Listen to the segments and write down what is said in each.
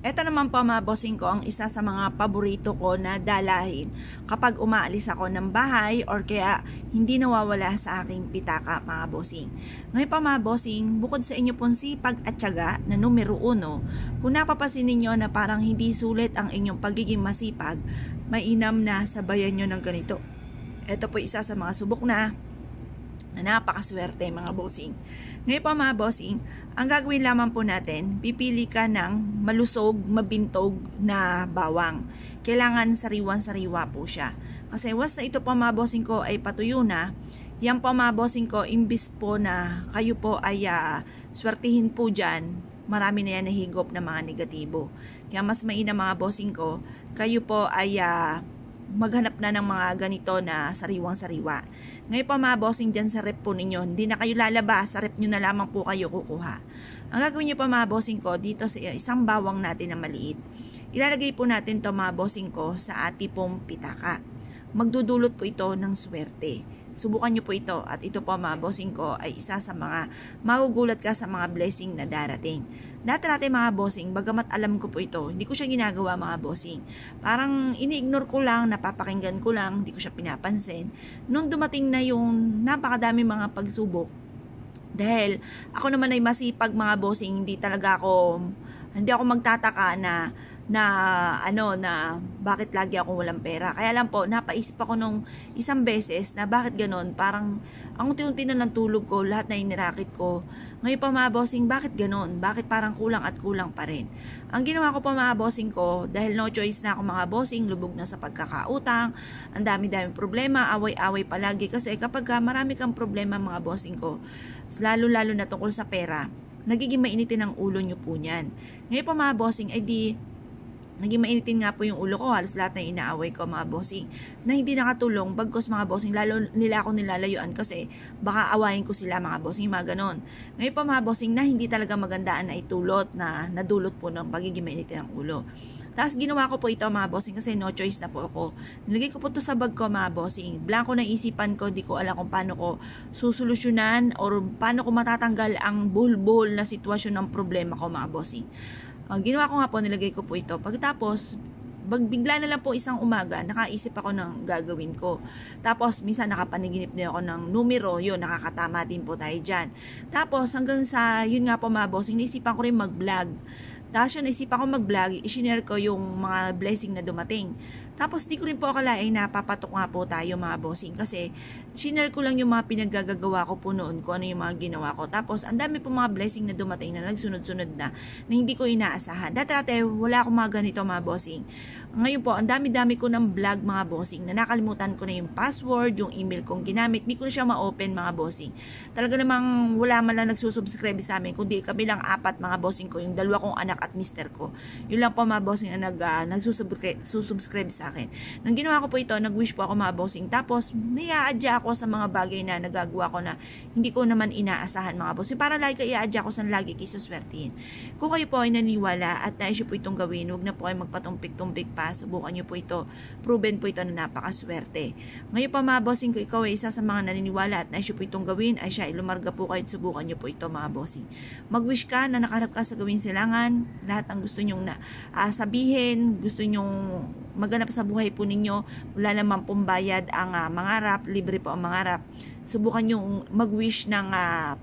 Ito naman po mga bossing ko ang isa sa mga paborito ko na dalahin kapag umaalis ako ng bahay or kaya hindi nawawala sa aking pitaka mga bossing. Ngayon pa mga bossing, bukod sa inyo pong sipag at tiyaga na numero 1, kung napapasin ninyo na parang hindi sulit ang inyong pagiging masipag, mainam na sabayan nyo ng ganito. Ito po isa sa mga subok na napakaswerte mga bossing. Ngayon pa mga bossing, ang gagawin lamang po natin, pipili ka ng malusog, mabintog na bawang. Kailangan sariwan-sariwa po siya. Kasi once na ito po mga bossing ko ay patuyo na, yan po mga bossing ko, imbis po na kayo po ay swertihin po dyan, marami na yan nahigop na mga negatibo. Kaya mas mainam mga bossing ko, kayo po ay maghanap na ng mga ganito na sariwang-sariwa. Ngayon pa mga bossing dyan sa rep po ninyo, hindi na kayo lalabas, sa rep nyo na lamang po kayo kukuha. Ang gagawin nyo pa mga bossing ko, dito sa isang bawang natin na maliit, ilalagay po natin to mga bossing ko sa ati pong pitaka. Magdudulot po ito ng swerte. Subukan nyo po ito at ito po mga bossing ko ay isa sa mga magugulat ka sa mga blessing na darating. Dati mga bossing, bagamat alam ko po ito, hindi ko siya ginagawa mga bossing. Parang ini-ignore ko lang, napapakinggan ko lang, hindi ko siya pinapansin. Nung dumating na yung napakadami mga pagsubok, dahil ako naman ay masipag mga bossing, hindi ako magtataka na bakit lagi akong walang pera. Kaya lang po, napaisip ako nung isang beses na bakit ganon, parang ang unti-unti na ng tulog ko, lahat na inirakit ko. Ngayon pa mga bossing, bakit ganon? Bakit parang kulang at kulang pa rin? Ang ginawa ko pa mga bossing ko, dahil no choice na ako mga bossing, lubog na sa pagkakautang, ang dami-dami problema, away-away palagi. Kasi kapag marami kang problema mga bossing ko, lalo-lalo na tungkol sa pera, nagiging mainitin ang ulo nyo po niyan. Ngayon pa mga bossing, ay naging mainitin nga po yung ulo ko, halos lahat na inaaway ko mga bossing, na hindi nakatulong, bagkos mga bossing, lalo nila ako nilalayuan kasi baka awayin ko sila mga bossing, mga ganon. Ngayon pa mga bossing na hindi talaga magandaan na itulot, na nadulot po ng pagiging mainitin ng ulo. Tapos ginawa ko po ito mga bossing kasi no choice na po ako. Nilagay ko po ito sa bag ko mga bossing. Blanco na isipan ko, di ko alam kung paano ko susolusyonan or paano ko matatanggal ang buhol-buhol na sitwasyon ng problema ko mga bossing. Ang ginawa ko nga po, nilagay ko po ito. Pagkatapos, bigla na lang po isang umaga, nakaisip ako ng gagawin ko. Tapos, minsan nakapaniginip din ako ng numero, yun, nakakatama din po tayo dyan. Tapos, hanggang sa, yun nga po mga bossing, naisipan ko rin mag-vlog. Tapos yun, naisipan ko mag-vlog, i-share ko yung mga blessing na dumating. Tapos, di ko rin po akalain na papatok nga po tayo mga bossing. Kasi, share ko lang yung mga pinaggagawa ko po noon, kung ano yung mga ginawa ko. Tapos, ang dami po mga blessing na dumating na nagsunod-sunod na hindi ko inaasahan. Dati, wala akong mga ganito mga bossing. Ngayon po, ang dami-dami ko ng vlog mga bossing na nakalimutan ko na yung password, yung email kong ginamit. Di ko na siya ma-open mga bossing. Talaga namang wala man lang nagsusubscribe sa amin, kundi kami lang 4 mga bossing ko, yung 2 kong anak at mister ko. Yun lang po mga bossing na nagsusubscribe sa akin. Nang ginawa ko po ito, nag-wish po ako mga bossing. Tapos, nai-adya ako sa mga bagay na nagagawa ko na hindi ko naman inaasahan mga bossing. Para lagi i-adya ko sa lagi kayo suswertihin. Kung kayo po ay naniwala at naisip po itong gawin, huwag na po kayo magpatumpik-tumpik pa. Subukan nyo po ito. Proven po ito na napakaswerte. Ngayon pa mga bossing, kung ikaw ay isa sa mga naniniwala at naisip po itong gawin, ay siya, ilumarga po kayo at subukan nyo po ito mga bossing. Mag-wish ka na nakaharap ka sa gawin silangan, lahat ng gusto nyong sabihin, gusto nyong maganap sa buhay po ninyo, wala naman pong bayad ang mangarap, libre po ang mangarap. Subukan nyo mag-wish ng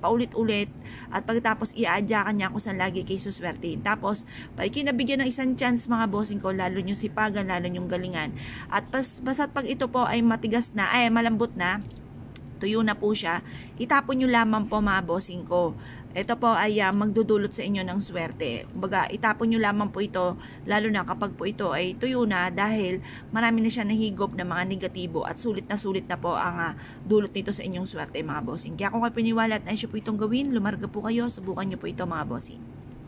paulit-ulit at pagkatapos i-aadya ka niya kung saan lagi kayo suswertihin. Tapos, pag kinabigyan ng isang chance mga bossing ko, lalo nyo sipagan, lalo nyo galingan. At basta't pag ito po ay matigas na, ay malambot na, tuyo na po siya, itapon nyo lamang po mga bossing ko. Ito po ay magdudulot sa inyo ng swerte. Kumbaga, itapon nyo lamang po ito, lalo na kapag po ito ay tuyo na dahil marami na siya nahigop na mga negatibo at sulit na po ang dulot nito sa inyong swerte mga bossing. Kaya kung kayo piniwala at naisyo po itong gawin, lumarga po kayo, subukan nyo po ito mga bossing.